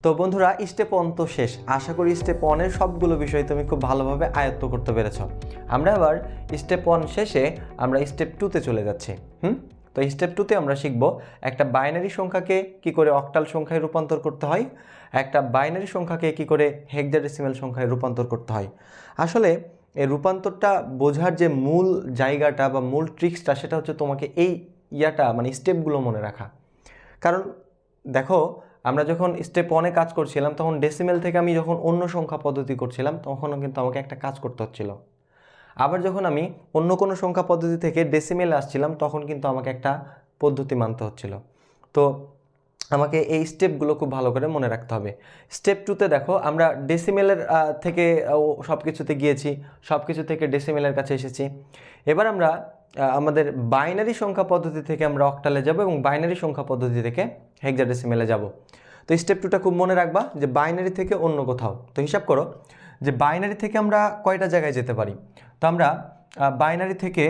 তো বন্ধুরা, স্টেপ 1 তো শেষ। আশা করি স্টেপ 1 এর সবগুলো বিষয় তুমি খুব ভালোভাবে আয়ত্ত করতে পেরেছ। আমরা আবার স্টেপ 1 শেষে আমরা স্টেপ 2 তে চলে যাচ্ছি। তো স্টেপ 2 তে আমরা শিখব একটা বাইনারি সংখ্যাকে কি করে অক্টাল সংখ্যায় রূপান্তর করতে হয়, একটা বাইনারি সংখ্যাকে কি করে হেক্সাডেসিমাল সংখ্যায় রূপান্তর করতে হয়। আসলে এই রূপান্তরটা বোঝার যে মূল জায়গাটা বা মূল ট্রিক্সটা, সেটা হচ্ছে তোমাকে এই মানে স্টেপগুলো মনে রাখা। কারণ দেখো, আমরা যখন স্টেপ 1 এ কাজ করছিলাম তখন ডেসিমেল থেকে আমি যখন অন্য সংখ্যা পদ্ধতি করছিলাম তখনও কিন্তু আমাকে একটা কাজ করতে হচ্ছিল। আবার যখন আমি অন্য কোনো সংখ্যা পদ্ধতি থেকে ডেসিমেলে আসছিলাম তখন কিন্তু আমাকে একটা পদ্ধতি মানতে হচ্ছিল। তো আমাকে এই স্টেপগুলো খুব ভালো করে মনে রাখতে হবে। স্টেপ 2 তে দেখো, আমরা ডেসিমেলের থেকে সব কিছুতে গিয়েছি, সব কিছু থেকে ডেসিমেলের কাছে এসেছি। এবার আমরা আমাদের বাইনারি সংখ্যা পদ্ধতি থেকে আমরা অক্টালে যাব এবং বাইনারি সংখ্যা পদ্ধতি থেকে হেক্সাডেসিমেলে যাব। তো স্টেপ 2টা খুব মনে রাখবা যে বাইনারি থেকে অন্য কোথাও। তো হিসাব করো যে বাইনারি থেকে আমরা কয়টা জায়গায় যেতে পারি। তো আমরা বাইনারি থেকে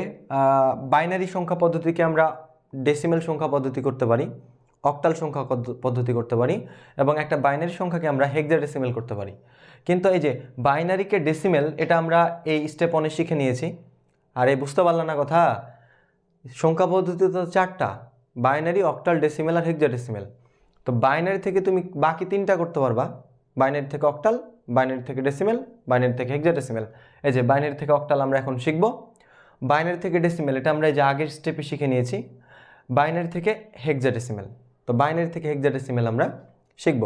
বাইনারি সংখ্যা পদ্ধতিকে আমরা ডেসিমেল সংখ্যা পদ্ধতি করতে পারি, অক্টাল সংখ্যা পদ্ধতি করতে পারি, এবং একটা বাইনারি সংখ্যাকে আমরা হেক্সাডেসিমেল করতে পারি। কিন্তু এই যে বাইনারিকে ডেসিমেল, এটা আমরা এই স্টেপ 1 এ শিখে নিয়েছি। আর এই বুঝতে পারলাম না কথা, সংখ্যা পদ্ধতি তো 4টা: বাইনারি, অক্টাল, ডেসিমেল আর হেক্সাডেসিমেল। তো বাইনারি থেকে তুমি বাকি 3টা করতে পারবা, বাইনারি থেকে অক্টাল, বাইনারি থেকে ডেসিমেল, বাইনারি থেকে হেক্সাডেসিমেল। এই যে বাইনারি থেকে অক্টাল আমরা এখন শিখব, বাইনারি থেকে ডেসিমেল এটা আমরা এই যে আগের স্টেপে শিখে নিয়েছি, বাইনারি থেকে হেক্সাডেসিমেল। তো বাইনারি থেকে হেক্সাডেসিমেল আমরা শিখব।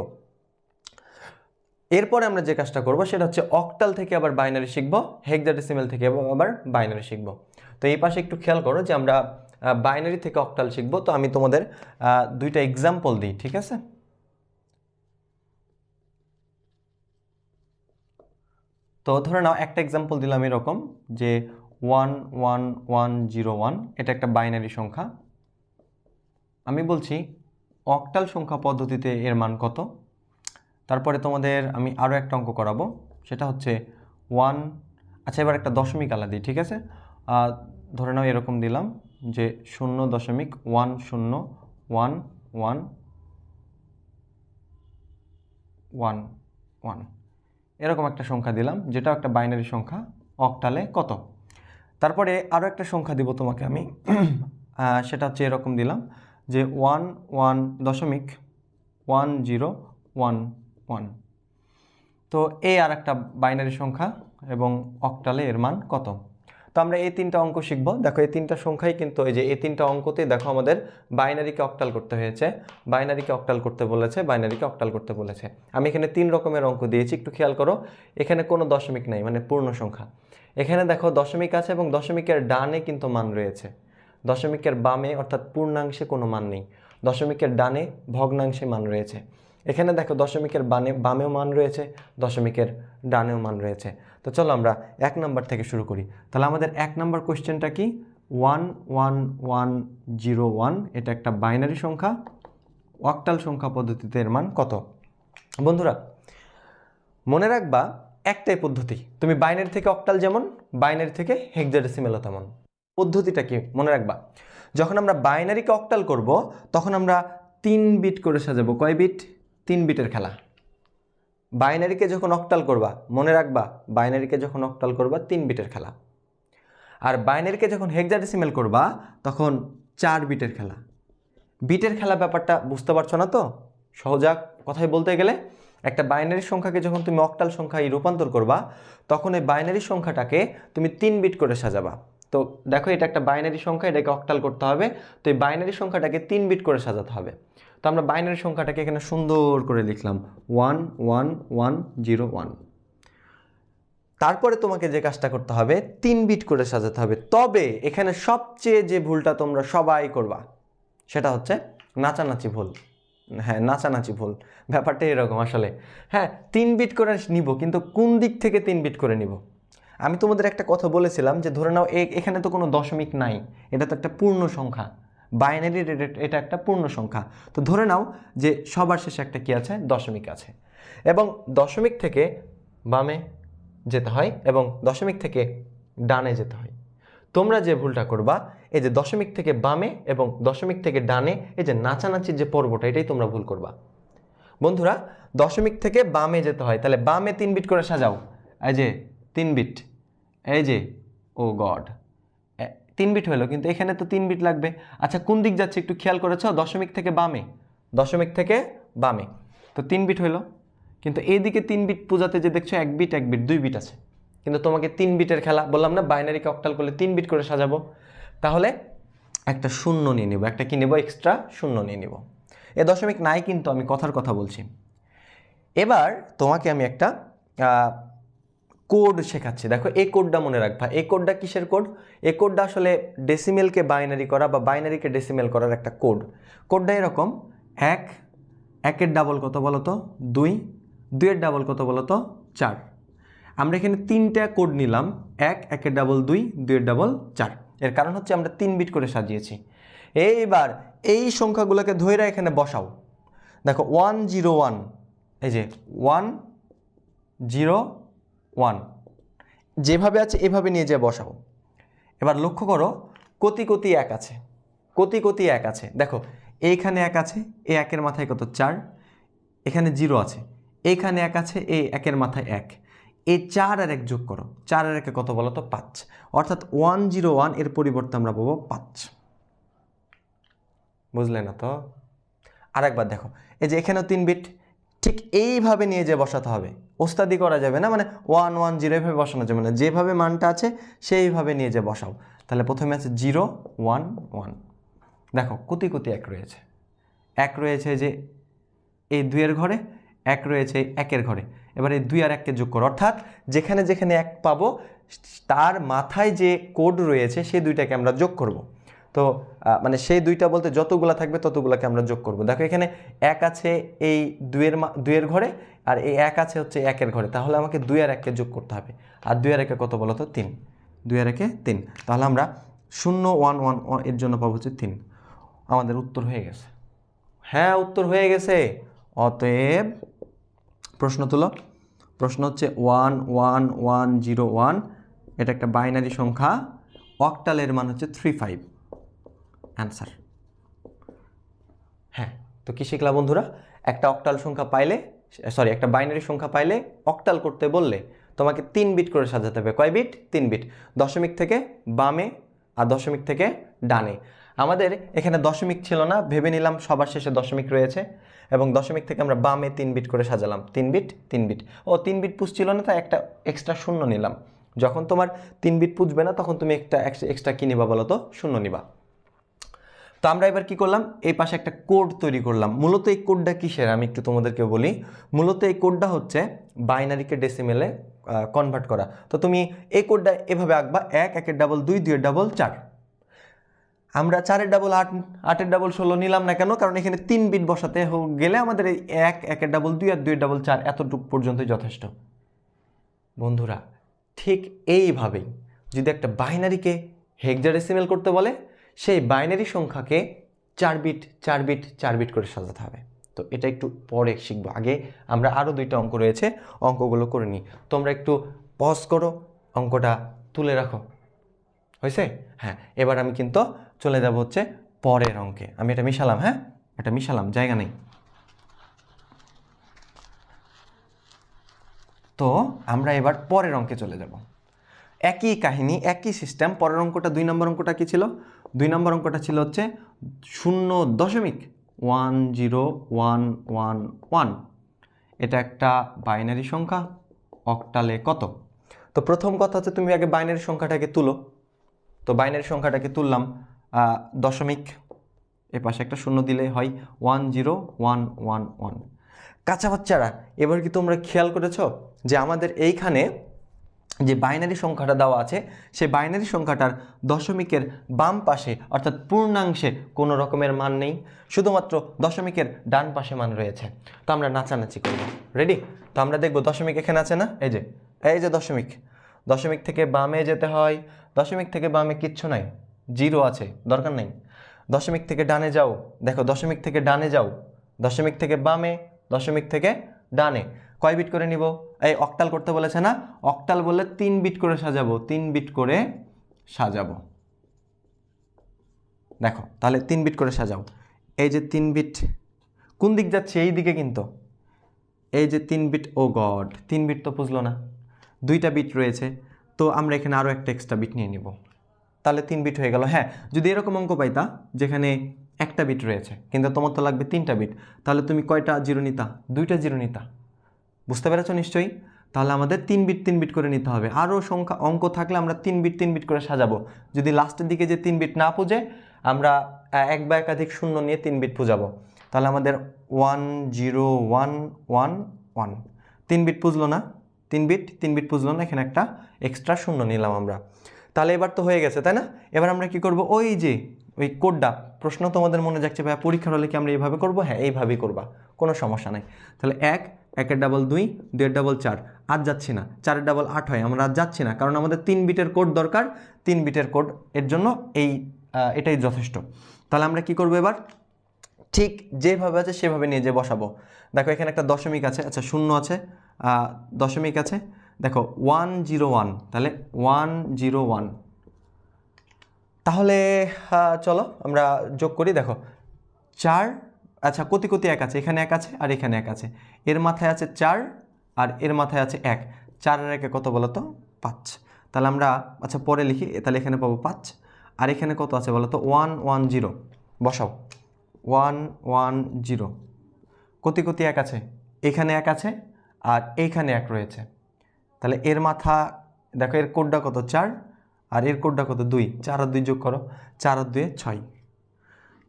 এরপরে আমরা যে কাজটা করব সেটা হচ্ছে অক্টাল থেকে আবার বাইনারি শিখব, হেক্সাডেসিমেল থেকে আবার বাইনারি শিখব। তো এই পাশে একটু খেয়াল করো যে আমরা বাইনারি থেকে অক্টাল শিখব। তো আমি তোমাদের 2টা এক্সাম্পল দিই, ঠিক আছে? তো ধরে নাও একটা এক্সাম্পল দিলাম এরকম যে 11101, এটা একটা বাইনারি সংখ্যা। আমি বলছি অক্টাল সংখ্যা পদ্ধতিতে এর মান কত। তারপরে তোমাদের আমি আরও একটা অঙ্ক করাবো, সেটা হচ্ছে 1, আচ্ছা এবার একটা দশমিক আলা দিই, ঠিক আছে? ধরে নাও এরকম দিলাম যে 0.101111 এরকম একটা সংখ্যা দিলাম, যেটা একটা বাইনারি সংখ্যা, অক্টালে কত। তারপরে আরও একটা সংখ্যা দিব তোমাকে আমি, সেটা হচ্ছে এরকম দিলাম যে 11.1011। তো এই আর একটা বাইনারি সংখ্যা এবং অক্টালে এর মান কত। তো আমরা এই 3টা অঙ্ক শিখব। দেখো এই 3টা সংখ্যাই কিন্তু এই যে এই 3টা অঙ্কতেই দেখো আমাদের বাইনারিকে অক্টাল করতে হয়েছে, বাইনারিকে অক্টাল করতে বলেছে, বাইনারিকে অক্টাল করতে বলেছে। আমি এখানে 3 রকমের অঙ্ক দিয়েছি, একটু খেয়াল করো। এখানে কোনো দশমিক নাই, মানে পূর্ণ সংখ্যা। এখানে দেখো দশমিক আছে এবং দশমিকের ডানে কিন্তু মান রয়েছে, দশমিকের বামে অর্থাৎ পূর্ণাংশে কোনো মান নেই, দশমিকের ডানে ভগ্নাংশে মান রয়েছে। এখানে দেখো দশমিকের বামেও মান রয়েছে, দশমিকের ডানেও মান রয়েছে। তো চলো আমরা 1 নাম্বার থেকে শুরু করি। তাহলে আমাদের 1 নাম্বার কোশ্চেনটা কি? 11101, এটা একটা বাইনারি সংখ্যা, অক্টাল সংখ্যা পদ্ধতিতে এর মান কত। বন্ধুরা মনে রাখবা, একটাই পদ্ধতি, তুমি বাইনারি থেকে অক্টাল যেমন, বাইনারি থেকে হেক্সাডেসিমেলও তেমন। পদ্ধতিটা কি মনে রাখবা, যখন আমরা বাইনারিকে অক্টাল করব তখন আমরা 3 বিট করে সাজাবো। কয় বিট? 3 বিটের খেলা। বাইনারিকে যখন অক্টাল করবা, মনে রাখবা বাইনারিকে যখন অক্টাল করবা 3 বিটের খেলা। আর বাইনারিকে যখন হেক্সাডেসিমেল করবা তখন 4 বিটের খেলা। বিটের খেলা ব্যাপারটা বুঝতে পারছো না তো? সহজা কথায় বলতে গেলে, একটা বাইনারি সংখ্যাকে যখন তুমি অক্টাল সংখ্যায় রূপান্তর করবা তখন এই বাইনারি সংখ্যাটাকে তুমি 3 বিট করে সাজাবা। তো দেখো এটা একটা বাইনারি সংখ্যা, এটাকে অক্টাল করতে হবে, তো এই বাইনারি সংখ্যাটাকে 3 বিট করে সাজাতে হবে। তো আমরা বাইনারি সংখ্যাটাকে এখানে সুন্দর করে লিখলাম 11101। তারপরে তোমাকে যে কাজটা করতে হবে 3 বিট করে সাজাতে হবে। তবে এখানে সবচেয়ে যে ভুলটা তোমরা সবাই করবা সেটা হচ্ছে নাচানাচি ভুল। হ্যাঁ, নাচানাচি ভুল, ব্যাপারটা এরকম আসলে। হ্যাঁ, 3 বিট করে নিব, কিন্তু কোন দিক থেকে 3 বিট করে নিব? আমি তোমাদের একটা কথা বলেছিলাম যে ধরে নাও এখানে তো কোনো দশমিক নাই, এটা তো একটা পূর্ণ সংখ্যা, বাইনারি এটা একটা পূর্ণ সংখ্যা। তো ধরে নাও যে সবার শেষে একটা কি আছে? দশমিক আছে, এবং দশমিক থেকে বামে যেতে হয় এবং দশমিক থেকে ডানে যেতে হয়। তোমরা যে ভুলটা করবা, এই যে দশমিক থেকে বামে এবং দশমিক থেকে ডানে এই যে নাচানাচির যে পর্বটা, এটাই তোমরা ভুল করবা। বন্ধুরা দশমিক থেকে বামে যেতে হয়, তাহলে বামে 3 বিট করে সাজাও। এই যে 3 বিট, এই যে ও গড 3 বিট হলো, কিন্তু এখানে তো 3 বিট লাগবে। আচ্ছা কোন দিক যাচ্ছে একটু খেয়াল করেছো? দশমিক থেকে বামে, দশমিক থেকে বামে, তো 3 বিট হলো। কিন্তু এইদিকে 3 বিট পূজাতে যে দেখছো 1 বিট 1 বিট 2 বিট আছে, কিন্তু তোমাকে 3 বিটের খেলা বললাম না, বাইনারিকে অক্টাল করলে 3 বিট করে সাজাবো। তাহলে একটা শূন্য নিয়ে নিব, একটা কি নেব? এক্সট্রা শূন্য নিয়ে নিব। এ দশমিক নাই কিন্তু আমি কথার কথা বলছি। এবার তোমাকে আমি একটা কোড শেখাচ্ছি। দেখো এই কোডটা মনে রাখবা। এই কোডটা কিসের কোড? এই কোডটা আসলে ডেসিমেলকে বাইনারি করা বা বাইনারিকে ডেসিমেল করার একটা কোড। কোডটা এরকম, 1 1-এর ডাবল কত বলো তো? 2 2-এর ডাবল কত বলো তো? 4। আমরা এখানে 3টা কোড নিলাম, 1 1-এর ডাবল 2 2-এর ডাবল 4। এর কারণ হচ্ছে আমরা 3 বিট করে সাজিয়েছি। এইবার এই সংখ্যাগুলোকে ধইরা এখানে বসাও। দেখো 1 0 1, এই যে 1 0 1 যেভাবে আছে এভাবে নিয়ে যেয়ে বসাও। এবার লক্ষ্য করো কোটি কোটি 1 আছে, কোটি কোটি 1 আছে। দেখো এইখানে 1 আছে, এই 1-এর মাথায় কত? 4। এখানে 0 আছে, এইখানে 1 আছে, এই 1-এর মাথায় 1। এই 4 আর 1 যোগ করো, 4 আর 1 কত বলো তো? 5। অর্থাৎ 1 0 1 এর পরিবর্তে আমরা পাবো 5। বুঝলে না তো? আরেকবার দেখো, এই যে এখানেও 3 বিট, ঠিক এইভাবে নিয়ে যে বসাতে হবে, ওস্তাদি করা যাবে না, মানে 1 1 0 এভাবে বসানো যাবে না, যেভাবে মানটা আছে সেইভাবে নিয়ে যে বসাও। তাহলে প্রথমে আছে 0 1 1। দেখো কোটি কোটি 1 রয়েছে, 1 রয়েছে যে এই 2-এর ঘরে, 1 রয়েছে এই 1-এর ঘরে। এবার এই 2 আর 1-কে যোগ করো, অর্থাৎ যেখানে যেখানে 1 পাবো তার মাথায় যে কোড রয়েছে সেই 2টাকে আমরা যোগ করব। তো মানে সেই 2টা বলতে যতগুলা থাকবে ততগুলাকে আমরা যোগ করব। দেখো এখানে 1 আছে এই 2-এর ঘরে, আর এই 1 আছে হচ্ছে 1-এর ঘরে, তাহলে আমাকে 2 আর 1-কে যোগ করতে হবে। আর 2 আর 1-কে কত বলো তো? 3। 2 আর 1-এ 3, তাহলে আমরা 0 1 1 এর জন্য পাবো হচ্ছে 3। আমাদের উত্তর হয়ে গেছে। হ্যাঁ উত্তর হয়ে গেছে। অতএব প্রশ্ন তুলো। প্রশ্ন হচ্ছে 1 1 1 0 1, এটা একটা বাইনারি সংখ্যা, অক্টালের মান হচ্ছে 35। অ্যান্সার। হ্যাঁ, তো কি শিখলা বন্ধুরা? একটা অক্টাল সংখ্যা পাইলে, সরি একটা বাইনারি সংখ্যা পাইলে অক্টাল করতে বললে তোমাকে 3 বিট করে সাজাতে হবে। কয় বিট? 3 বিট। দশমিক থেকে বামে আর দশমিক থেকে ডানে। আমাদের এখানে দশমিক ছিল না, ভেবে নিলাম সবার শেষে দশমিক রয়েছে, এবং দশমিক থেকে আমরা বামে 3 বিট করে সাজালাম। 3 বিট 3 বিট। ও 3 বিট পুষছিল না, তাই একটা এক্সট্রা শূন্য নিলাম। যখন তোমার 3 বিট পুষবে না তখন তুমি একটা এক্সট্রা কী নিবা বলো তো? শূন্য নিবা। তো আমরা এবার কি করলাম? এই পাশে একটা কোড তৈরি করলাম। মূলত এই কোডটা কিসের আমি একটু তোমাদেরকে বলি। মূলত এই কোডটা হচ্ছে বাইনারিকে ডেসিমেলে কনভার্ট করা। তো তুমি এই কোডটা এভাবে আঁকবা, 1 1-এর ডাবল 2 2-এর ডাবল 4। আমরা 4-এর ডাবল 8 8-এর ডাবল 16 নিলাম না কেন? কারণ এখানে 3 বিট বসাতে গেলে আমাদের এই 1 1-এর ডাবল 2 আর 2-এর ডাবল 4 এতটুকু পর্যন্তই যথেষ্ট। বন্ধুরা ঠিক এইভাবেই যদি একটা বাইনারিকে হেক্সাডেসিমেল করতে বলে, সেই বাইনারি সংখ্যাকে 4 বিট 4 বিট 4 বিট করে সাজাতে হবে। তো এটা একটু পরে শিখবো, আগে আমরা আরও 2টা অঙ্ক রয়েছে, অঙ্কগুলো করে নিই। তোমরা একটু পজ করো, অঙ্কটা তুলে রাখো। হয়েছে? হ্যাঁ, এবার আমি কিন্তু চলে যাব হচ্ছে পরের অঙ্কে। আমি এটা মিশালাম, হ্যাঁ এটা মিশালাম, জায়গা নেই। তো আমরা এবার পরের অঙ্কে চলে যাব। একই কাহিনী, একই সিস্টেম। পরের অঙ্কটা 2 নম্বর অঙ্কটা কী ছিল? 2 নম্বর অঙ্কটা ছিল হচ্ছে 0.101111। এটা একটা বাইনারি সংখ্যা, অক্টালে কত? তো প্রথম কথা হচ্ছে তুমি আগে বাইনারি সংখ্যাটাকে তুলো। তো বাইনারি সংখ্যাটাকে তুললাম, দশমিক, এ পাশে একটা শূন্য দিলে হয় 10111। কাঁচা বাচ্চারা এবার কি তোমরা খেয়াল করেছো যে আমাদের এইখানে যে বাইনারি সংখ্যাটা দেওয়া আছে, সেই বাইনারি সংখ্যাটার দশমিকের বাম পাশে অর্থাৎ পূর্ণাংশে কোনো রকমের মান নেই, শুধুমাত্র দশমিকের ডান পাশে মান রয়েছে। তো আমরা নাচানাচি করব। রেডি? তো আমরা দেখব দশমিক এখানে আছে না, এই যে দশমিক। দশমিক থেকে বামে যেতে হয়, দশমিক থেকে বামে কিচ্ছু নাই, 0 আছে, দরকার নেই। দশমিক থেকে ডানে যাও, দেখো দশমিক থেকে ডানে যাও, দশমিক থেকে বামে, দশমিক থেকে ডানে। কয় বিট করে নিব? এই অক্টাল করতে বলেছে না, অক্টাল বললে 3 বিট করে সাজাবো, 3 বিট করে সাজাবো। দেখো তাহলে 3 বিট করে সাজাও। এই যে 3 বিট কোন দিক যাচ্ছে? এই দিকে, কিন্তু এই যে 3 বিট, ও গড 3 বিট তো বুঝলো না, 2টা বিট রয়েছে, তো আমরা এখানে আরও একটা এক্সট্রা বিট নিয়ে নিব, তাহলে 3 বিট হয়ে গেল। হ্যাঁ, যদি এরকম অঙ্ক পাইতা যেখানে একটা বিট রয়েছে কিন্তু তোমার তো লাগবে 3টা বিট, তাহলে তুমি কয়টা জিরো নিতা? 2টা জিরো নিতা। বুঝতে পেরেছো নিশ্চয়ই? তাহলে আমাদের 3 বিট করে নিতে হবে। আরও সংখ্যা অঙ্ক থাকলে আমরা 3 বিট করে সাজাবো। যদি লাস্টের দিকে যে 3 বিট না পুজে, আমরা এক বা একাধিক শূন্য নিয়ে 3 বিট পুজাবো। তাহলে আমাদের 1 0 1 1 1, 3 বিট পুজলো না? 3 বিট পুজলো না? এখানে একটা এক্সট্রা শূন্য নিলাম আমরা। তাহলে এবার তো হয়ে গেছে, তাই না? এবার আমরা কি করব? ওই যে ওই কোডটা, প্রশ্ন তোমাদের মনে যাচ্ছে ভাইয়া পরীক্ষার হলে কি আমরা এইভাবে করবো? হ্যাঁ, এইভাবেই করবা, কোনো সমস্যা নাই। তাহলে 1 1 ডাবল 2 2 ডাবল 4, আজ যাচ্ছি না, 4 ডাবল 8 হয়, আমরা আজ যাচ্ছি না, কারণ আমাদের 3 বিটের কোড দরকার। 3 বিটের কোড এর জন্য এটাই যথেষ্ট। তাহলে আমরা কি করবো এবার? ঠিক যেভাবে আছে সেভাবে নিয়ে যে বসাবো। দেখো এখানে একটা দশমিক আছে, আচ্ছা শূন্য আছে, দশমিক আছে, দেখো 101, তাহলে 101। তাহলে চলো আমরা যোগ করি। দেখো 4, আচ্ছা কোটি কোটি 1 আছে, এখানে 1 আছে আর এখানে 1 আছে, এর মাথায় আছে 4 আর এর মাথায় আছে 1, 4 আর 1 কত বলো তো? 5। তাহলে আমরা আচ্ছা পরে লিখি, তাহলে এখানে পাবো 5, আর এখানে কত আছে বলো তো? 110। বসাও 110, কোটি কোটি 1 আছে, এখানে 1 আছে আর এইখানে 1 রয়েছে, তাহলে এর মাথা দেখো, এর কোডটা কত? 4 আর এর কোডটা কত? 2, 4 আর 2 যোগ করো, 4 আর 2 6।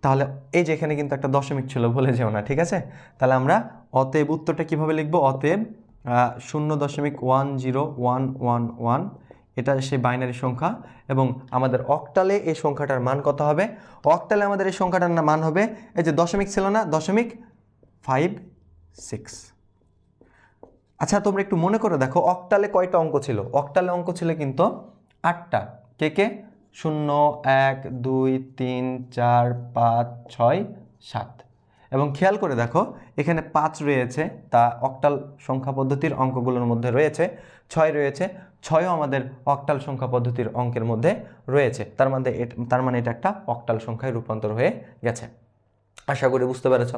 তাহলে এই যে এখানে কিন্তু একটা দশমিক ছিল, ভুলে যেও না, ঠিক আছে? তাহলে আমরা অতএব উত্তরটা কিভাবে লিখবো? অতএব 0.10111, এটা সেই বাইনারি সংখ্যা, এবং আমাদের অক্টালে এই সংখ্যাটার মান কত হবে? অক্টালে আমাদের এই সংখ্যাটার মান হবে, এই যে দশমিক ছিল না, 0.56। আচ্ছা তোমরা একটু মনে করে দেখো, অক্টালে কয়টা অঙ্ক ছিল? অক্টালে অঙ্ক ছিল কিন্তু 8টা। কে কে? 0 1 2 3 4 5 6 7। এবং খেয়াল করে দেখো এখানে 5 রয়েছে, তা অক্টাল সংখ্যা পদ্ধতির অঙ্কগুলোর মধ্যে রয়েছে। 6 রয়েছে, 6ও আমাদের অক্টাল সংখ্যা পদ্ধতির অঙ্কের মধ্যে রয়েছে। তার মানে এটা একটা অক্টাল সংখ্যায় রূপান্তর হয়ে গেছে। আশা করি বুঝতে পেরেছ।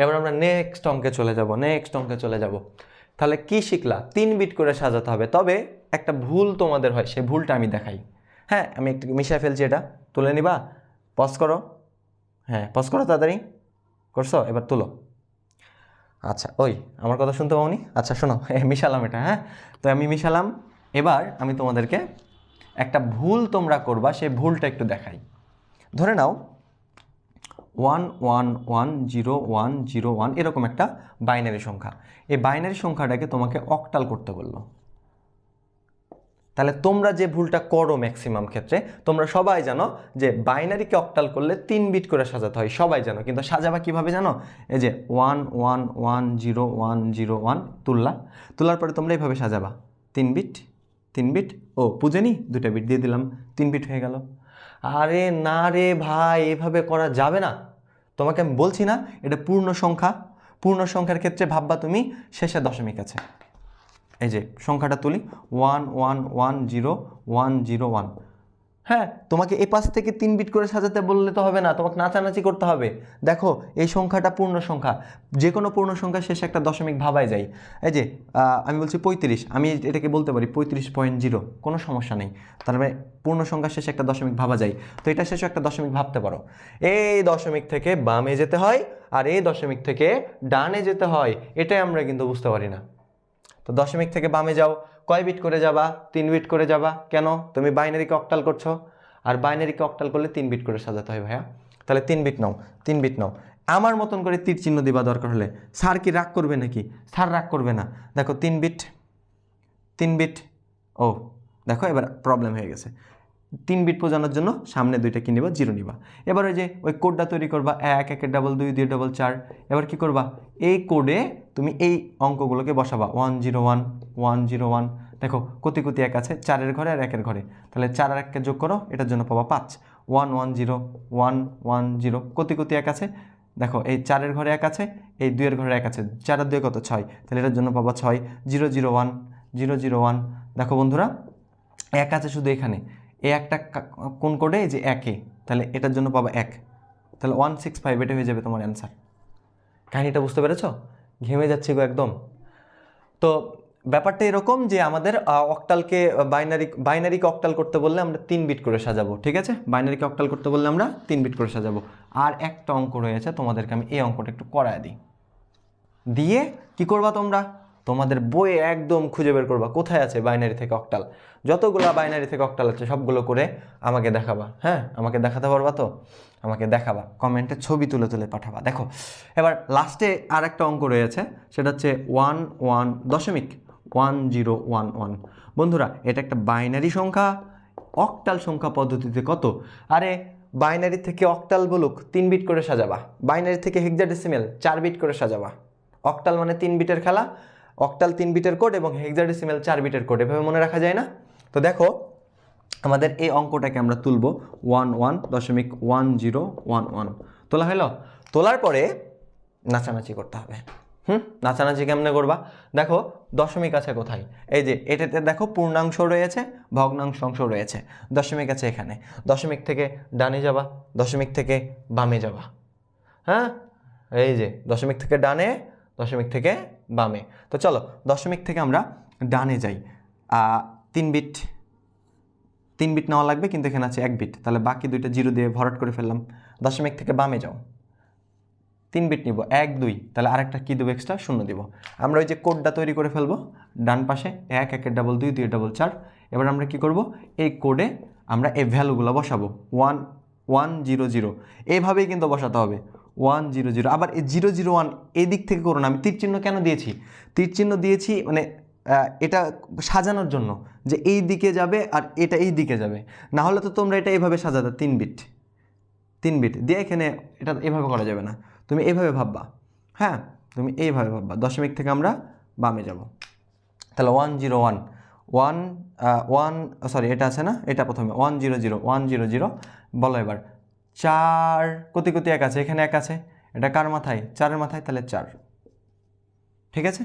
এবার আমরা নেক্সট অঙ্কে চলে যাব। তাহলে কি শিখলা? 3 বিট করে সাজাতে হবে, তবে একটা ভুল তোমাদের হয়, সেই ভুলটা আমি দেখাই। হ্যাঁ, আমি একটু মিশিয়ে ফেলছি, এটা তুলে নিবা? পজ করো, হ্যাঁ পজ করো, তাড়াতাড়ি করছো, এবার তুলো। আচ্ছা ওই আমার কথা শুনতে পাওনি? আচ্ছা শোনো, মিশালাম এটা, হ্যাঁ তো আমি মিশালাম। এবার আমি তোমাদেরকে একটা ভুল তোমরা করবা, সেই ভুলটা একটু দেখাই। ধরে নাও 1110101 এরকম একটা বাইনারি সংখ্যা, এই বাইনারি সংখ্যাটাকে তোমাকে অক্টাল করতে বললো। তাহলে তোমরা যে ভুলটা করো ম্যাক্সিমাম ক্ষেত্রে, তোমরা সবাই জানো যে বাইনারিকে অক্টাল করলে 3 বিট করে সাজাতে হয়, সবাই জানো, কিন্তু সাজাবা কিভাবে জানো? এই যে 1110101 তোলার পরে তোমরা এইভাবে সাজাবা, 3 বিট 3 বিট, ও বুঝেনি, 2টা বিট দিয়ে দিলাম, 3 বিট হয়ে গেল। আরে না রে ভাই, এভাবে করা যাবে না। তোমাকে আমি বলছি না, এটা পূর্ণ সংখ্যার ক্ষেত্রে ভাববা তুমি শেষে দশমিক আছে। এই যে সংখ্যাটা তুলি 1110101। হ্যাঁ, তোমাকে এ পাশ থেকে 3 বিট করে সাজাতে বললে তো হবে না, তোমাকে নাচানাচি করতে হবে। দেখো এই সংখ্যাটা পূর্ণ সংখ্যা, যে কোনো পূর্ণ সংখ্যার শেষে একটা দশমিক ভাবাই যায়। এই যে আমি বলছি 35, আমি এটাকে বলতে পারি 35.0, কোনো সমস্যা নেই। তার মানে পূর্ণ সংখ্যার শেষে একটা দশমিক ভাবা যায়, তো এটা শেষে একটা দশমিক ভাবতে পারো। এই দশমিক থেকে বামে যেতে হয় আর এই দশমিক থেকে ডানে যেতে হয়, এটাই আমরা কিন্তু বুঝতে পারি না। তো দশমিক থেকে বামে যাও, কয় বিট করে যাবা? 3 বিট করে যাবা। কেন? তুমি বাইনারিকে অক্টাল করছো, আর বাইনারিকে অক্টাল করলে 3 বিট করে সাজাতে হয় ভাইয়া। তাহলে 3 বিট নাও, 3 বিট নাও। আমার মতন করে তীর চিহ্ন দিবা দরকার হলে। স্যার কি রাগ করবে নাকি? স্যার রাগ করবে না। দেখো 3 বিট, ও দেখো এবার প্রবলেম হয়ে গেছে। 3 বিট বোঝানোর জন্য সামনে 2টা কি নিবা? 0 নিবা। এবার ওই যে ওই কোডটা তৈরি করবা, 1 1 ডাবল 2 2 ডাবল 4। এবার কি করবা? এই কোডে তুমি এই অঙ্কগুলোকে বসাবা, 101 101। দেখো কোটি কোটি 1 আছে, 4-এর ঘরে আর 1-এর ঘরে, তাহলে 4 আর 1কে যোগ করো, এটার জন্য পাবা 5। 110 110, কোটি কোটি 1 আছে, দেখো এই 4-এর ঘরে 1 আছে, এই 2-এর ঘরে 1 আছে, 4 আর 2 কত? 6, তাহলে এটার জন্য পাবা 6। 001 001। দেখো বন্ধুরা 1 আছে শুধু এখানে, এই একটা কোন কোডে? যে 1-এ, তাহলে এটার জন্য পাবা 1, তাহলে 165, এটা হয়ে যাবে তোমার অ্যান্সার। কাহিনিটা বুঝতে পেরেছ? ঘেমে যাচ্ছি গো একদম। তো ব্যাপারটা এরকম যে আমাদের অক্টালকে বাইনারিকে অক্টাল করতে বললে আমরা 3 বিট করে সাজাবো, ঠিক আছে? বাইনারিকে অক্টাল করতে বললে আমরা 3 বিট করে সাজাবো। আর একটা অঙ্ক রয়েছে, তোমাদেরকে আমি এই অঙ্কটা একটু করায় দিই। দিয়ে কি করবা তোমরা? তোমাদের বইয়ে একদম খুঁজে বের করবা কোথায় আছে বাইনারি থেকে অক্টাল। যতগুলো বাইনারি থেকে অক্টাল আছে সবগুলো করে আমাকে দেখাবা। হ্যাঁ, আমাকে দেখাতে পারবা তো? আমাকে দেখাবা, কমেন্টে ছবি তুলে তুলে পাঠাবা। দেখো এবার লাস্টে আর একটা অঙ্ক রয়েছে, সেটা হচ্ছে 11.1011। বন্ধুরা এটা একটা বাইনারি সংখ্যা, অক্টাল সংখ্যা পদ্ধতিতে কত? আরে বাইনারি থেকে অক্টাল বলুক 3 বিট করে সাজাবা, বাইনারি থেকে হেক্সাডেসিমেল 4 বিট করে সাজাবা। অক্টাল মানে 3 বিটের খেলা, অক্টাল 3 বিটের কোড এবং হেক্সাডেসিমেল 4 বিটের কোড, এভাবে মনে রাখা যায় না? তো দেখো আমাদের এই অঙ্কটাকে আমরা তুলব 11.1011। তোলা হলো? তোলার পরে নাচানাচি করতে হবে। নাচানাচি কেমনে করবা? দেখো দশমিক আছে কোথায়? এই যে এটাতে দেখো পূর্ণাংশ রয়েছে, ভগ্নাংশ অংশ রয়েছে। দশমিক আছে এখানে, দশমিক থেকে ডানে যাবা, দশমিক থেকে বামে যাবা। হ্যাঁ, এই যে দশমিক থেকে ডানে, দশমিক থেকে বামে। তো চলো দশমিক থেকে আমরা ডানে যাই। 3 বিট নেওয়া লাগবে, কিন্তু এখানে আছে 1 বিট, তাহলে বাকি দুইটা জিরো দিয়ে ভরাট করে ফেললাম। দশমিক থেকে বামে যাও, 3 বিট নিব, 1 2, তাহলে আরেকটা কী দেবো এক্সট্রা? 0 দিব। আমরা ওই যে কোডটা তৈরি করে ফেলবো ডান পাশে, 1 1 ডাবল 2 2 ডাবল 4। এবার আমরা কি করব? এই কোডে আমরা এই ভ্যালুগুলো বসাবো, 1 1 0 0, এইভাবেই কিন্তু বসাতে হবে 1 0 0। আবার এই 0 0 1 এই দিক থেকে করো না। আমি তীর চিহ্ন কেন দিয়েছি? তীর চিহ্ন দিয়েছি মানে এটা সাজানোর জন্য, যে এই দিকে যাবে আর এটা এই দিকে যাবে। না হলে তো তোমরা এটা এইভাবে সাজাতে 3 বিট দিয়ে এখানে এটা এভাবে করা যাবে না। তুমি এইভাবে ভাববা, হ্যাঁ তুমি এইভাবে ভাববা। দশমিক থেকে আমরা বামে যাব, তাহলে 1 0 1 1 1, সরি এটা আছে না, এটা প্রথমে 1 0 0 1 0 0। বলো এবার 4 কোটি কোটি 1 আছে, এখানে 1 আছে, এটা কার মাথায়? 4-এর মাথায়, তাহলে 4। ঠিক আছে,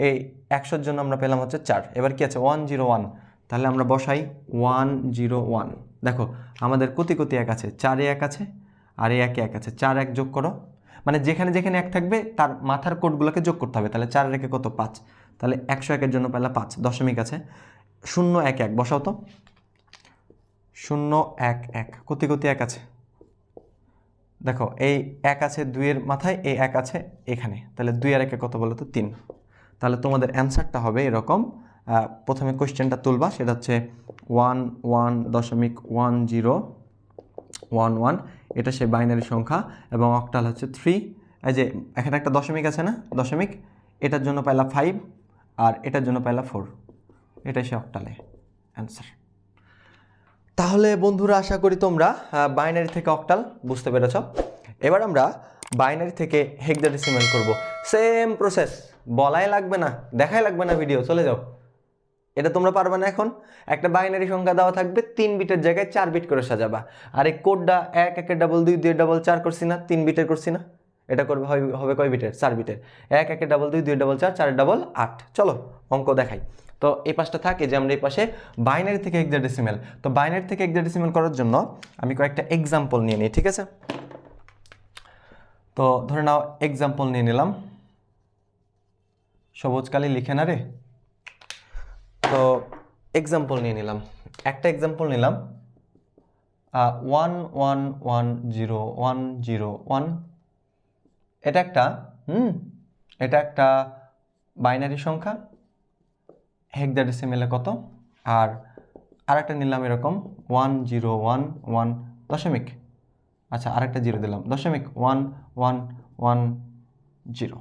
এই 100-র জন্য আমরা পেলাম হচ্ছে 4। এবার কি আছে? 1 0 1, তাহলে আমরা বসাই 1 0 1। দেখো আমাদের কোটি কোটি 1 আছে, 4-এ 1 আছে আর এই 1-এ 1 আছে, 4 1 যোগ করো, মানে যেখানে যেখানে 1 থাকবে তার মাথার কোডগুলোকে যোগ করতে হবে। তাহলে 4 রেখে কত? 5, তাহলে 101-এর জন্য পেলা 5। দশমিক আছে 0 1 1, বসাও তো 0 1 1, কোটি কোটি 1 আছে। দেখো এই 1 আছে 2-এর মাথায়, এই 1 আছে এখানে, তাহলে 2 আর 1 কত বলো তো? 3। তাহলে তোমাদের অ্যান্সারটা হবে এরকম। প্রথমে কোয়েশ্চেনটা তুলবা, সেটা হচ্ছে 11.1011। এটা সে বাইনারি সংখ্যা এবং অক্টাল হচ্ছে 3। এই যে এখানে একটা দশমিক আছে না, দশমিক, এটার জন্য পাইলা 5 আর এটার জন্য পাইলা 4। এটাই সে অক্টালে অ্যান্সার। তাহলে বন্ধুরা আশা করি তোমরা বাইনারি থেকে অক্টাল বুঝতে পেরেছ। এবার আমরা বাইনারি থেকে হেক্সাডেসিমাল করব। সেম প্রসেস, বলাই লাগবে না, দেখাই লাগবে না ভিডিও, চলে যাও। এটা তোমরা পারবে না। এখন একটা বাইনারি সংখ্যা দেওয়া থাকবে, 3 বিটের জায়গায় 4 বিট করে সাজাবা। আর এই কোডটা 1 1 ডাবল 2 2 ডাবল 4 করছি না, 3 বিটের করছি না। এটা করবে হবে কয় বিটের? 4 বিটের। 1 1 ডাবল 2 2 ডাবল 4 4 ডাবল 8। চলো অঙ্ক দেখাই। তো এই পাশটা থাকে যে আমরা এই পাশে বাইনারি থেকে হেক্সাডেসিমাল। তো বাইনারি থেকে হেক্সাডেসিমাল করার জন্য আমি কয়েকটা এক্সাম্পল নিয়ে নিই, ঠিক আছে? তো ধরে নাও এক্সাম্পল নিয়ে নিলাম। সবুজ কালি লিখে না রে। তো এক্সাম্পল নিয়ে নিলাম, একটা এক্সাম্পল নিলাম 11100101। এটা একটা বাইনারি সংখ্যা, হেক্সাডেসিমালে কত? আর আরেকটা নিলাম এরকম 1011 দশমিক, আচ্ছা আরেকটা জিরো দিলাম, দশমিক 1110।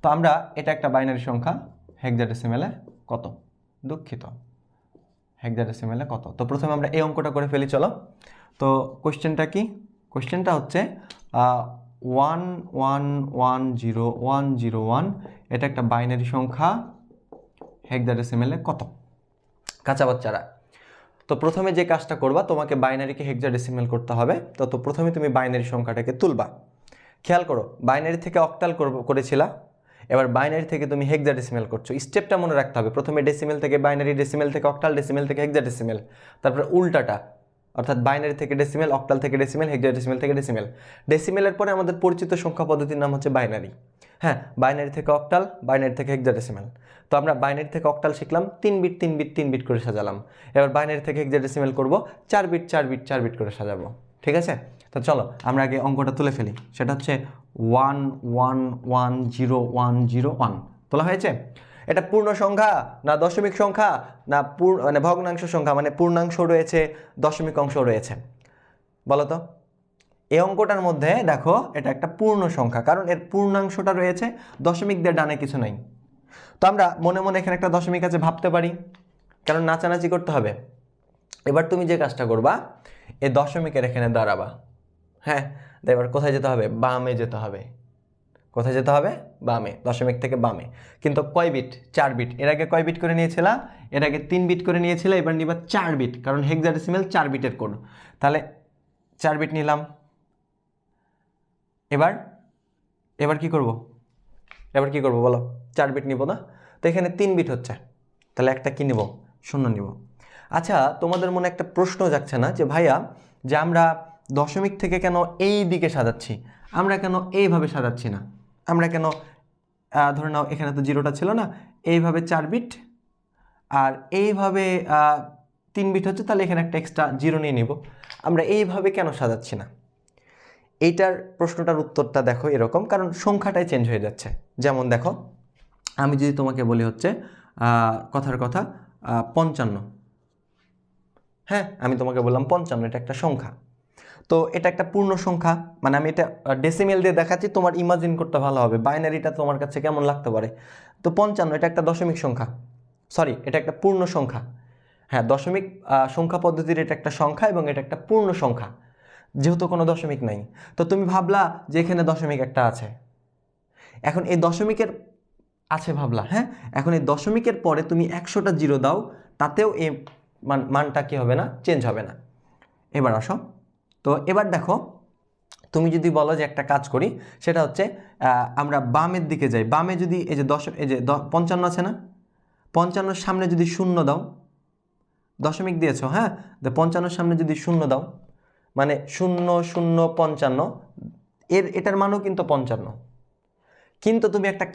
তো আমরা এটা একটা বাইনারি সংখ্যা, হেক্সাডেসিমালে কত? দুঃখিত, হেক্সাডেসিমালে কত? তো প্রথমে আমরা এই অঙ্কটা করে ফেলি, চলো। তো কোশ্চেনটা কি? কোশ্চেনটা হচ্ছে 11100101। এটা একটা বাইনারি সংখ্যা, হেক্সাডেসিমালে কত? কাঁচা বাচ্চারা, তো প্রথমে যে কাজটা করবা, তোমাকে বাইনারিকে হেক্সাডেসিমাল করতে হবে। তো প্রথমে তুমি বাইনারি সংখ্যাটাকে তুলবা। খেয়াল করো, বাইনারি থেকে অক্টাল করেছিলা, এবার বাইনারি থেকে তুমি হেক্সাডেসিমাল করছো। স্টেপটা মনে রাখতে হবে, প্রথমে ডেসিমেল থেকে বাইনারি, ডেসিমেল থেকে অক্টাল, ডেসিমেল থেকে হেক্সাডেসিমাল, তারপরে উল্টাটা, অর্থাৎ বাইনারি থেকে ডেসিমেল, অক্টাল থেকে ডেসিমেল, হেক্সাডেসিমাল থেকে ডেসিমেল। ডেসিমেলের পরে আমাদের পরিচিত সংখ্যা পদ্ধতির নাম হচ্ছে বাইনারি। হ্যাঁ, বাইনারি থেকে অক্টাল, বাইনারি থেকে হেক্সাডেসিমাল। তো আমরা বাইনারি থেকে অক্টাল শিখলাম, 3 বিট 3 বিট 3 বিট করে সাজালাম। এবার বাইনারি থেকে হেক্সাডেসিমাল করব, 4 বিট 4 বিট 4 বিট করে সাজাবো। ঠিক আছে, তো চলো আমরা আগে অঙ্কটা তুলে ফেলি। সেটা হচ্ছে 1 1 1 0 1 0 1 তোলা হয়েছে। এটা পূর্ণ সংখ্যা না দশমিক সংখ্যা না মানে ভগ্নাংশ সংখ্যা, মানে পূর্ণাংশ রয়েছে দশমিক অংশ রয়েছে, বলো তো? এই অঙ্কটার মধ্যে দেখো এটা একটা পূর্ণ সংখ্যা, কারণ এর পূর্ণাংশটা রয়েছে, দশমিক দিয়ে ডানে কিছু নাই। তো আমরা মনে মনে এখানে একটা দশমিক আছে ভাবতে পারি, কারণ নাচানাচি করতে হবে। এবার তুমি যে কাজটা করবা, এই দশমিকের এখানে দাঁড়াবা। হ্যাঁ, এবার কোথায় যেতে হবে? বামে যেতে হবে। কোথায় যেতে হবে? বামে, দশমিক থেকে বামে। কিন্তু কয় বিট? 4 বিট। এর আগে কয় বিট করে নিয়েছিলা? এর আগে 3 বিট করে নিয়েছিলা, এবার নিবা 4 বিট, কারণ হেক্সাডেসিমাল 4 বিটের কোড। তাহলে 4 বিট নিলাম। এবার কি করব? এবার কি করব বলো? 4 বিট নিব না? তো এখানে 3 বিট হচ্ছে, তাহলে একটা কি নিব? 0 নিব। আচ্ছা, তোমাদের মনে একটা প্রশ্ন যাচ্ছে না যে ভাইয়া, যে আমরা দশমিক থেকে কেন এই দিকে সাজাচ্ছি, আমরা কেন এইভাবে সাজাচ্ছি না? আমরা কেন ধরে নাও এখানে তো 0টা ছিল না, এইভাবে 4 বিট আর এইভাবে 3 বিট হচ্ছে, তাহলে এখানে একটা এক্সট্রা 0 নিয়ে নিব। আমরা এইভাবে কেন সাজাচ্ছি না? এইটার প্রশ্নটার উত্তরটা দেখো এরকম, কারণ সংখ্যাটাই চেঞ্জ হয়ে যাচ্ছে। যেমন দেখো, আমি যদি তোমাকে বলি হচ্ছে কথার কথা 55, হ্যাঁ আমি তোমাকে বললাম 55, এটা একটা সংখ্যা। তো এটা একটা পূর্ণ সংখ্যা, মানে আমি এটা ডেসিমেল দিয়ে দেখাচ্ছি, তোমার ইমাজিন করতে ভালো হবে বাইনারিটা তোমার কাছে কেমন লাগতে পারে। তো 55 এটা একটা দশমিক সংখ্যা, সরি এটা একটা পূর্ণ সংখ্যা। হ্যাঁ, দশমিক সংখ্যা পদ্ধতির এটা একটা সংখ্যা এবং এটা একটা পূর্ণ সংখ্যা, যেহেতু কোনো দশমিক নাই। তো তুমি ভাবলা যে এখানে দশমিক একটা আছে, এখন এই দশমিকের আছে ভাবলা, হ্যাঁ, এখন এই দশমিকের পরে তুমি 100টা 0 দাও, তাতেও এই মানটা কি হবে না? চেঞ্জ হবে না। এবার আসো, তো এবার দেখো, তুমি যদি বলো যে একটা কাজ করি, সেটা হচ্ছে আমরা বামের দিকে যাই। বামে যদি এই যে 55 আছে না, 55 সামনে যদি 0 দাও, দশমিক দিয়েছো, হ্যাঁ, 55 সামনে যদি 0 দাও, মানে 0 0 55, এটার মানও কিন্তু 55। কিন্তু তুমি একটা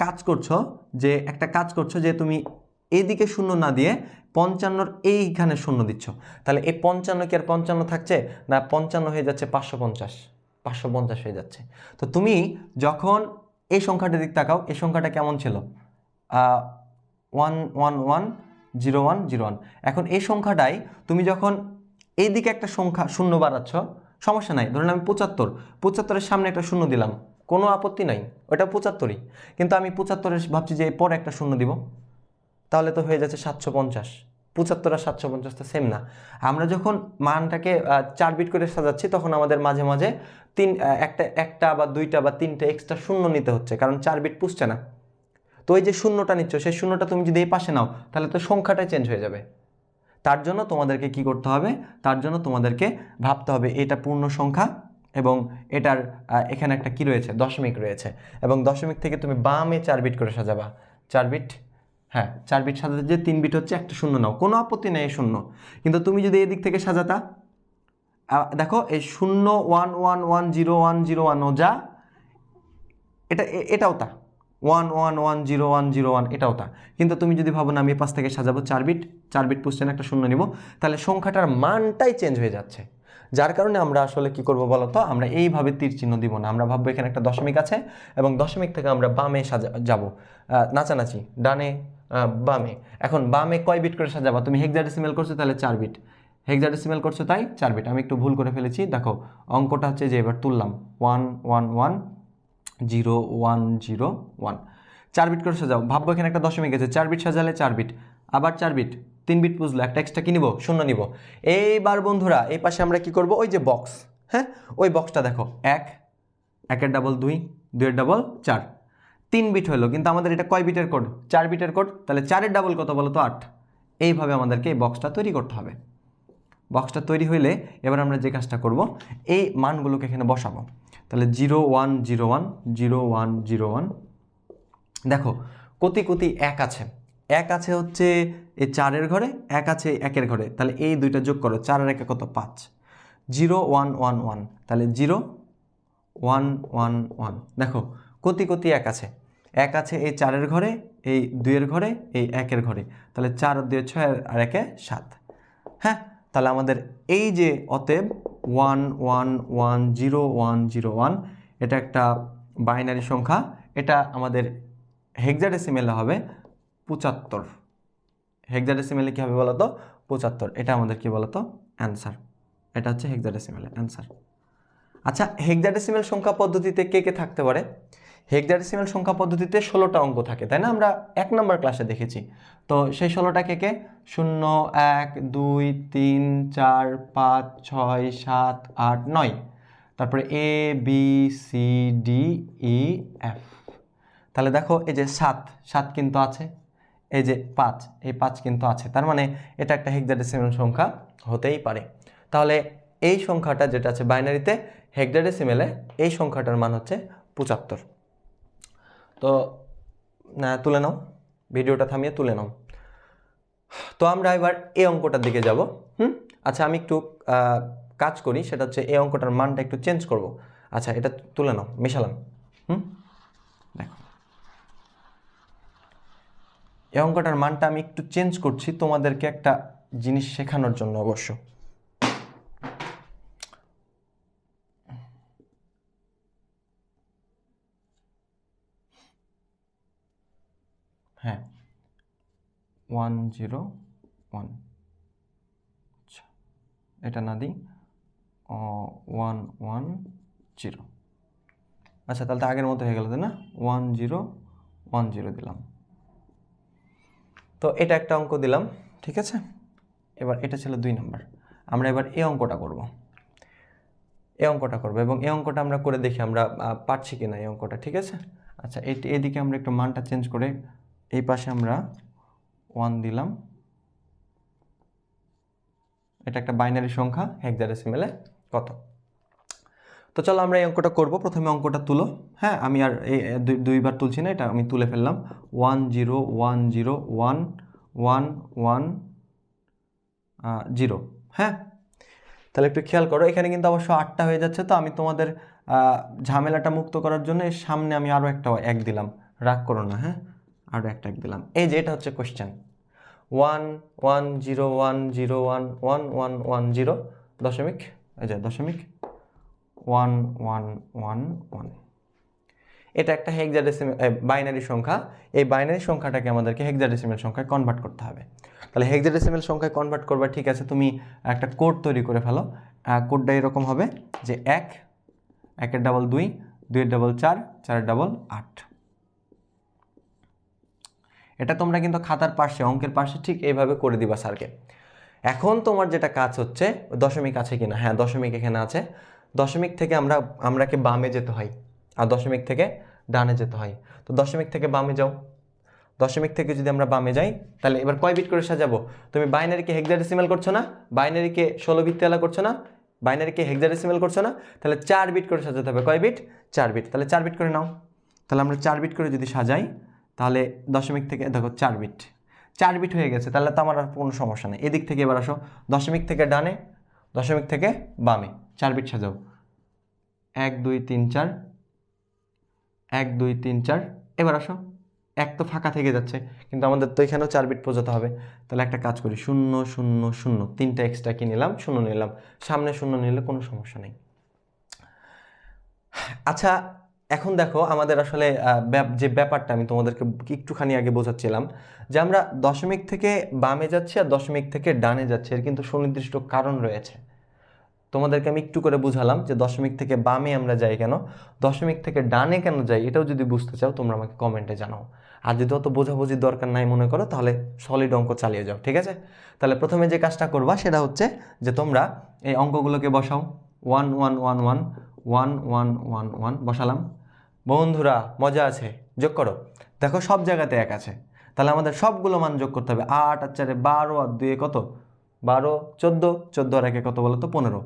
কাজ করছো যে তুমি এইদিকে 0 না দিয়ে 55 এইখানে 0 দিচ্ছ, তাহলে এই 55 কি আর 55 থাকছে না? 55 হয়ে যাচ্ছে 550, 550 হয়ে যাচ্ছে। তো তুমি যখন এই সংখ্যাটার দিক তাকাও, এই সংখ্যাটা কেমন ছিল? 1 1 1 0 1 0 1। এখন এই সংখ্যাটাই তুমি যখন এইদিকে একটা সংখ্যা 0 বাড়াচ্ছ, সমস্যা নাই, ধরুন আমি 75-এর সামনে একটা 0 দিলাম, কোনো আপত্তি নাই, ওটা 75ই। কিন্তু আমি 75-এর ভাবছি যে পরে একটা 0 দিব, তাহলে তো হয়ে যাচ্ছে 750। 75 আর 750 তো সেম না। আমরা যখন মানটাকে 4 বিট করে সাজাচ্ছি, তখন আমাদের মাঝে মাঝে একটা বা দুইটা বা তিনটে এক্সট্রা 0 নিতে হচ্ছে, কারণ 4 বিট পুষছে না। তো এই যে 0টা নিচ্ছ, সেই 0টা তুমি যদি এই পাশে নাও, তাহলে তো সংখ্যাটাই চেঞ্জ হয়ে যাবে। তার জন্য তোমাদেরকে কি করতে হবে? তার জন্য তোমাদেরকে ভাবতে হবে এটা পূর্ণ সংখ্যা এবং এটার এখানে একটা কি রয়েছে? দশমিক রয়েছে, এবং দশমিক থেকে তুমি বামে 4 বিট করে সাজাবা। 4 বিট, হ্যাঁ 4 বিট সাজাতে যে 3 বিট হচ্ছে, একটা 0 নাও, কোনো আপত্তি নেই 0। কিন্তু তুমি যদি এদিক থেকে সাজাতা, দেখো এই 0 1 1 1 0 1 0 1 ও যা, এটাও তা 1 1 1 0 1 0 1, এটাও তা। কিন্তু তুমি যদি ভাবো না আমি পাশ থেকে সাজাবো 4 বিট, 4 বিট পুষছে না, একটা 0 নিব, তাহলে সংখ্যাটার মানটাই চেঞ্জ হয়ে যাচ্ছে। যার কারণে আমরা আসলে কি করব বলো তো? আমরা এইভাবে তীর চিহ্ন দিব না, আমরা ভাববো এখানে একটা দশমিক আছে এবং দশমিক থেকে আমরা বামে যাব, নাচানাচি ডানে বামে। এখন বামে কয় বিট করে সাজাবা? তুমি হেক্সাডেসিমাল করছো, তাহলে 4 বিট। হেক্সাডেসিমাল করছো তাই 4 বিট। আমি একটু ভুল করে ফেলেছি, দেখো অঙ্কটা হচ্ছে যে এবার তুললাম 1 1 1 0 1 0 1, 4 বিট করে সাজাও। ভাববো এখানে একটা দশমিক আছে, 4 বিট সাজালে 4 বিট, আবার 4 বিট, 3 বিট বুঝলো, একটা এক্সট্রা কি নিব? 0 নিব। এইবার বন্ধুরা এই পাশে আমরা কি করব? ওই যে বক্স, হ্যাঁ ওই বক্সটা দেখো, 1 1-এর ডাবল 2, 2-এর ডাবল 4, 3 বিট হলো। কিন্তু আমাদের এটা কয় বিটের কোড? 4 বিটের কোড, তাহলে 4-এর ডাবল কত বলো তো? 8। এইভাবে আমাদেরকে এই বক্সটা তৈরি করতে হবে। বক্সটা তৈরি হইলে এবার আমরা যে কাজটা করব, এই মানগুলোকে এখানে বসাবো। তাহলে 0 1 0 1 0 1 0 1, দেখো কোটি কোটি 1 আছে, 1 আছে হচ্ছে এই 4-এর ঘরে, 1 আছে 1-এর ঘরে, তাহলে এই দুইটা যোগ করো, 4 আর 1 কত? 5। 0 1 1 1, তাহলে 0 1 1 1, দেখো কোটি কোটি 1 আছে। 1 আছে এই 4-এর ঘরে, এই 2-এর ঘরে, এই 1-এর ঘরে, তাহলে 4 আর 2 6 আর 1 7। হ্যাঁ, তাহলে আমাদের এই যে অতএব 1 1 1 0 1 0 1 এটা একটা বাইনারি সংখ্যা, এটা আমাদের হেক্সাডেসিমেলে হবে 75। হেক্সাডেসিমেলে কী হবে বলো তো? 75। এটা আমাদের কি বলো তো? অ্যান্সার। এটা হচ্ছে হেক্সাডেসিমেলের অ্যান্সার। আচ্ছা, হেক্সাডেসিমেল সংখ্যা পদ্ধতিতে কে কে থাকতে পারে? হেক্সাডেসিমেল সংখ্যা পদ্ধতিতে 16টা অঙ্ক থাকে, তাই না? আমরা 1 নম্বর ক্লাসে দেখেছি। তো সেই 16টা কে কে? 0 1 2 3 4 5 6 7 8 9, তারপরে A B C D E F. তাহলে দেখো এই যে 7 কিন্তু আছে, এই যে 5, এই 5 কিন্তু আছে, তার মানে এটা একটা হেক্সাডেসিমেল সংখ্যা হতেই পারে। তাহলে এই সংখ্যাটা যেটা আছে বাইনারিতে, হেক্সাডেসিমেলে এই সংখ্যাটার মান হচ্ছে 75। তো তুলে নাও, ভিডিওটা থামিয়ে তুলে নাও। তো আমরা এবার এই অঙ্কটার দিকে যাব। আচ্ছা, আমি একটু কাজ করি, সেটা হচ্ছে এই অঙ্কটার মানটা একটু চেঞ্জ করব। আচ্ছা, এটা তুলে নাও, মেশালাম। দেখো, এই অঙ্কটার মানটা আমি একটু চেঞ্জ করছি তোমাদেরকে একটা জিনিস শেখানোর জন্য অবশ্য। হ্যাঁ, 1 0 1, আচ্ছা এটা না দিই 1 1 0। আচ্ছা, তাহলে তো আগের মতো হয়ে গেল, তাই না? 1 0 1 0 দিলাম। তো এটা একটা অঙ্ক দিলাম, ঠিক আছে? এবার এটা ছিল 2 নম্বর। আমরা এবার এই অঙ্কটা করব, এবং এই অঙ্কটা আমরা করে দেখি আমরা পারছি কিনা এই অঙ্কটা, ঠিক আছে? আচ্ছা, এদিকে আমরা একটু মানটা চেঞ্জ করে এই পাশে আমরা 1 দিলাম। এটা একটা বাইনারি সংখ্যা, হেক্সাডেসিমেলে কত? তো চলো আমরা এই অঙ্কটা করব। প্রথমে অঙ্কটা তুলো। হ্যাঁ, আমি আর দুইবার তুলছি না, এটা আমি তুলে ফেললাম। 1 0 1 0 1 1 1 0। হ্যাঁ, তাহলে একটু খেয়াল করো, এখানে কিন্তু অবশ্য 8টা হয়ে যাচ্ছে। তো আমি তোমাদের ঝামেলাটা মুক্ত করার জন্য এর সামনে আমি আরও একটা 1 দিলাম, রাগ করো না। হ্যাঁ, আরও একটা 1 দিলাম। এই যে এটা হচ্ছে কোশ্চেন। 1 1 0 1 0 1 1 1 1 0 দশমিক, এই যে দশমিক 1 1 1 1। এটা একটা হেক্সাডেসিমেল বাইনারি সংখ্যা। এই বাইনারি সংখ্যাটাকে আমাদেরকে হেক্সাডেসিমেল সংখ্যায় কনভার্ট করতে হবে। তাহলে হেক্সাডেসিমেল সংখ্যায় কনভার্ট করবা, ঠিক আছে? তুমি একটা কোড তৈরি করে ফেলো। কোডটা এরকম হবে যে 1 1 ডাবল 2 2 ডাবল 4 4 ডাবল 8। এটা তোমরা কিন্তু খাতার পাশে, অঙ্কের পাশে ঠিক এইভাবে করে দিবা স্যারকে। এখন তোমার যেটা কাজ হচ্ছে, দশমিক আছে কিনা? হ্যাঁ, দশমিক এখানে আছে। দশমিক থেকে আমরাকে বামে যেতে হয়, আর দশমিক থেকে ডানে যেতে হয়। তো দশমিক থেকে বামে যাও। দশমিক থেকে যদি আমরা বামে যাই, তাহলে এবার কয় বিট করে সাজাবো? তুমি বাইনারিকে হেক্সাডেসিমেল করছো না, বাইনারিকে 16 বিট তেলা করছো না, বাইনারিকে হেক্সাডেসিমেল করছো না, তাহলে 4 বিট করে সাজাতে হবে। কয় বিট? 4 বিট। তাহলে 4 বিট করে নাও। তাহলে আমরা 4 বিট করে যদি সাজাই, তাহলে দশমিক থেকে দেখো 4 বিট, 4 বিট হয়ে গেছে। তাহলে তো আমার আর কোনো সমস্যা নেই। এদিক থেকে এবার আসো, দশমিক থেকে ডানে, দশমিক থেকে বামে 4 বিট সাজাও। 1 2 3 4, 1 2 3 4। এবার আসো, 1 তো ফাঁকা থেকে যাচ্ছে, কিন্তু আমাদের তো এখানেও 4 বিট বোঝাতে হবে। তাহলে একটা কাজ করি, 0 0 0, 3টা এক্সট্রা কি নিলাম? 0 নিলাম। সামনে 0 নিলে কোনো সমস্যা নেই। আচ্ছা, এখন দেখো আমাদের আসলে যে ব্যাপারটা আমি তোমাদেরকে একটুখানি আগে বোঝাচ্ছিলাম, যে আমরা দশমিক থেকে বামে যাচ্ছি আর দশমিক থেকে ডানে যাচ্ছি, এর কিন্তু সুনির্দিষ্ট কারণ রয়েছে। তোমাদেরকে আমি একটু করে বুঝালাম যে দশমিক থেকে বামে আমরা যাই কেন, দশমিক থেকে ডানে কেন যাই, এটাও যদি বুঝতে চাও তোমরা আমাকে কমেন্টে জানাও। আর যদি অত বোঝাবুঝির দরকার নাই মনে করো, তাহলে সলিড অঙ্ক চালিয়ে যাও, ঠিক আছে? তাহলে প্রথমে যে কাজটা করবা সেটা হচ্ছে যে তোমরা এই অঙ্কগুলোকে বসাও। 1 1 1 1 1 1 1 1 বসালাম। বন্ধুরা মজা আছে, যোগ করো। দেখো সব জায়গাতে 1 আছে, তাহলে আমাদের সবগুলো মান যোগ করতে হবে। 8 আর 4 12 আর 2 কত? 12 14, 14 আর 1 কত বলো তো? 15।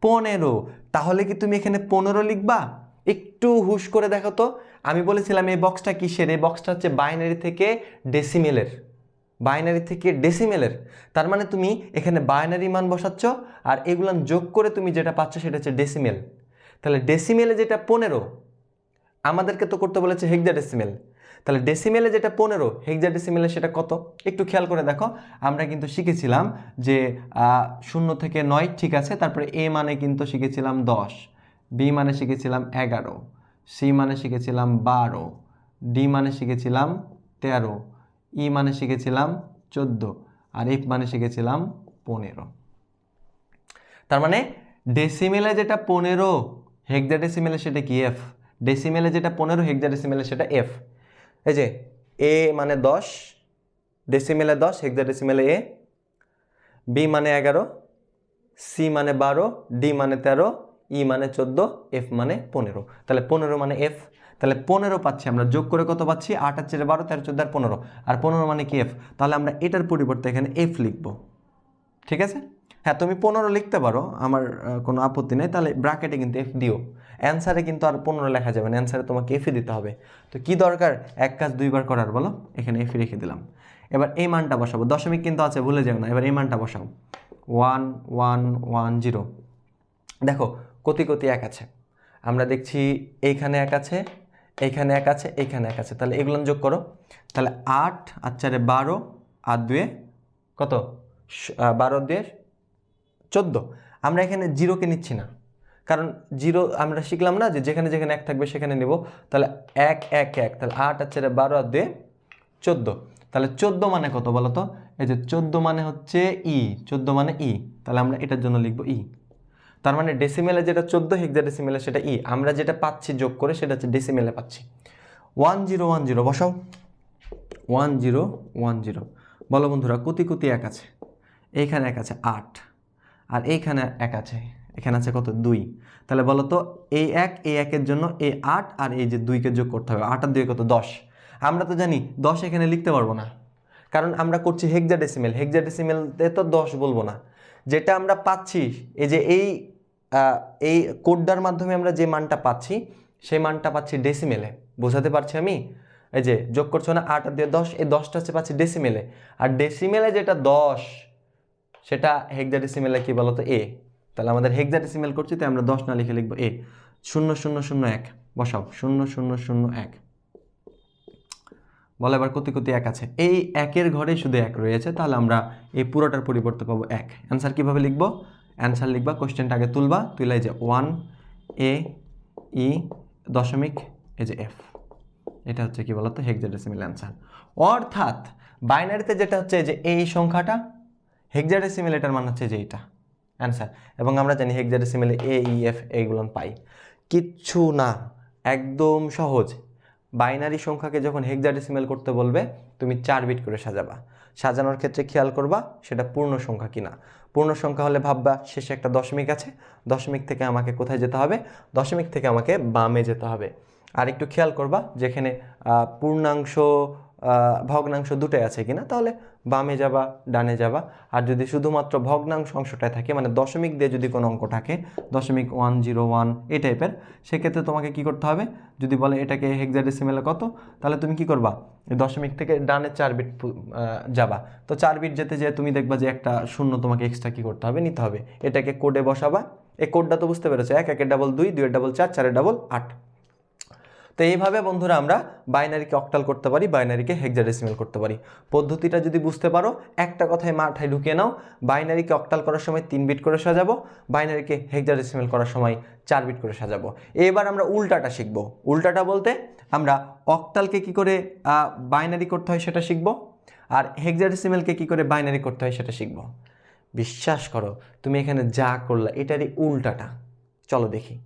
15, তাহলে কি তুমি এখানে 15 লিখবা? একটু হুশ করে দেখো তো। আমি বলেছিলাম এই বক্সটা কিসের? এই বক্সটা হচ্ছে বাইনারি থেকে ডেসিমেলের। বাইনারি থেকে ডেসিমেলের, তার মানে তুমি এখানে বাইনারি মান বসাচ্ছ, আর এগুলো যোগ করে তুমি যেটা পাচ্ছ সেটা হচ্ছে ডেসিমেল। তাহলে ডেসিমেলে যেটা 15, আমাদেরকে তো করতে বলেছে হেক্সাডেসিমেল। তাহলে ডেসিমেলে যেটা 15, হেক্সাডেসিমেলে সেটা কত? একটু খেয়াল করে দেখো, আমরা কিন্তু শিখেছিলাম যে 0 থেকে 9, ঠিক আছে। তারপরে এ মানে কিন্তু শিখেছিলাম 10, বি মানে শিখেছিলাম 11, সি মানে শিখেছিলাম 12, ডি মানে শিখেছিলাম 13, ই মানে শিখেছিলাম 14, আর এফ মানে শিখেছিলাম 15। তার মানে ডেসিমেলে যেটা 15, হেক্সাডেসিমেলে সেটা কি? এফ। ডেসিমেলে যেটা 15, হেক্সাডেসিমেলে সেটা এফ। এই যে এ মানে 10, ডেসিমেলে 10, হেক্সাডেসিমেলে এ, বি মানে 11, সি মানে 12, ডি মানে 13, ই মানে 14, এফ মানে 15। তাহলে 15 মানে এফ। তাহলে 15 পাচ্ছি আমরা, যোগ করে কত পাচ্ছি? 8 আর 4 12, 13 14 আর 15, আর 15 মানে কি? এফ। তাহলে আমরা এটার পরিবর্তে এখানে এফ লিখব, ঠিক আছে? হ্যাঁ, তুমি 15 লিখতে পারো, আমার কোনো আপত্তি নেই। তাহলে ব্র্যাকেটে কিন্তু এফ দিও, অ্যান্সারে কিন্তু আর 15 লেখা যাবে না, অ্যান্সারে তোমাকে এফই দিতে হবে। তো কি দরকার এক কাজ দুইবার করার, বলো? এখানে এফ রেখে দিলাম। এবার এই মানটা বসাবো, দশমিক কিন্তু আছে, ভুলে যাও না। এবার এই মানটা বসাও, 1 1 1 0। দেখো কোটি কোটি এক আছে, আমরা দেখছি এইখানে এক আছে, এইখানে এক আছে, এইখানে এক আছে। তাহলে এগুলো যোগ করো। তাহলে 8 আর 4 12, আর 2 কত? 12 দিয়ে 14। আমরা এখানে জিরোকে নিচ্ছি না, কারণ জিরো আমরা শিখলাম না যে যেখানে যেখানে এক থাকবে সেখানে নেব। তাহলে 1 1 1, তাহলে 8 আর 4 12, আর 2 14। তাহলে 14 মানে কত বলো তো? এই যে 14 মানে হচ্ছে ই, 14 মানে ই। তাহলে আমরা এটার জন্য লিখবো ই। তার মানে ডেসিমেলে যেটা 14, হেক্সাডেসিমেলে সেটা ই। আমরা যেটা পাচ্ছি যোগ করে সেটা হচ্ছে ডেসিমেলে পাচ্ছি। 1010 বসাও, 1010। বলো বন্ধুরা, কোটি কোটি এক আছে, এইখানে এক আছে 8, আর এইখানে এক আছে, এখানে আছে কত? 2। তাহলে বলো তো, এই এক, এই একের জন্য এই 8 আর এই যে 2কে যোগ করতে হবে। 8 আর 2 কত? 10। আমরা তো জানি 10 এখানে লিখতে পারবো না, কারণ আমরা করছি হেক্সাডেসিমেল, হেক্সাডেসিমেলতে তো 10 বলবো না। যেটা আমরা পাচ্ছি, এই যে এই কোডটার মাধ্যমে আমরা যে মানটা পাচ্ছি, সেই মানটা পাচ্ছি ডেসিমেলে। বোঝাতে পারছি আমি? এই যে যোগ করছো না, 8 আর 2 10, এই 10টা হচ্ছে পাচ্ছি ডেসিমেলে। আর ডেসিমেলে যেটা 10, সেটা হেক্সাডেসিমেলে কি বলো তো? এ। তাহলে আমাদের হেক্সাডেসিমেল করছি, তাই আমরা 10 না লিখে লিখবো এ। 0001 বসাও, 0001। বলো এবার কোটি কোটি এক আছে, এই একের ঘরে শুধু এক রয়েছে, তাহলে আমরা এই পুরোটার পরিবর্তে পাবো 1। অ্যান্সার কীভাবে লিখবো? অ্যান্সার লিখবা, কোশ্চেনটা আগে তুলবা, তুলে যে 1 এ ই দশমিক এই যে এফ। এটা হচ্ছে কি বলতো? Hexadecimal answer. অর্থাৎ বাইনারিতে যেটা হচ্ছে যে এই সংখ্যাটা, হেক্সাডেসিমেল এটার মান হচ্ছে যে এইটা অ্যান্সার। এবং আমরা জানি হেক্সাডেসিমেলে এ ই এফ এইগুলো পাই। কিচ্ছু না, একদম সহজ। বাইনারি সংখ্যাকে যখন হেক্সাডেসিমেল করতে বলবে, তুমি 4 বিট করে সাজাবা। সাজানোর ক্ষেত্রে খেয়াল করবা সেটা পূর্ণ সংখ্যা কিনা। পূর্ণ সংখ্যা হলে ভাববা শেষে একটা দশমিক আছে, দশমিক থেকে আমাকে কোথায় যেতে হবে? দশমিক থেকে আমাকে বামে যেতে হবে। আর একটু খেয়াল করবা যেখানে পূর্ণাংশ ভগ্নাংশ দুটোই আছে কিনা, তাহলে বামে যাবা, ডানে যাবা। আর যদি শুধুমাত্র ভগ্নাংশ অংশটায় থাকে, মানে দশমিক দিয়ে যদি কোনো অঙ্ক থাকে, 0.101 এই টাইপের, সেক্ষেত্রে তোমাকে কি করতে হবে? যদি বলে এটাকে হেক্সাডেসিমেলে কত, তাহলে তুমি কি করবা? এই দশমিক থেকে ডানে 4 বিট যাবা। তো 4 বিট যেতে যেয়ে তুমি দেখবা যে একটা শূন্য তোমাকে এক্সট্রা কি করতে হবে? নিতে হবে। এটাকে কোডে বসাবা। এই কোডটা তো বুঝতে পেরেছো, 1 1 ডাবল 2, 2 ডাবল 4, 4 ডাবল 8। তো এইভাবে বন্ধুরা আমরা বাইনারিকে অক্টাল করতে পারি, বাইনারিকে হেক্সাডেসিমেল করতে পারি। পদ্ধতিটা যদি বুঝতে পারো, একটা কথায় মাথায় ঢুকিয়ে নাও, বাইনারিকে অক্টাল করার সময় 3 বিট করে সাজাবো, বাইনারিকে হেক্সাডেসিমেল করার সময় 4 বিট করে সাজাবো। এবার আমরা উল্টাটা শিখব। উল্টাটা বলতে আমরা অক্টালকে কি করে বাইনারি করতে হয় সেটা শিখব, আর হেক্সাডেসিমেলকে কি করে বাইনারি করতে হয় সেটা শিখব। বিশ্বাস করো, তুমি এখানে যা করলা এটারই উল্টাটা। চলো দেখি।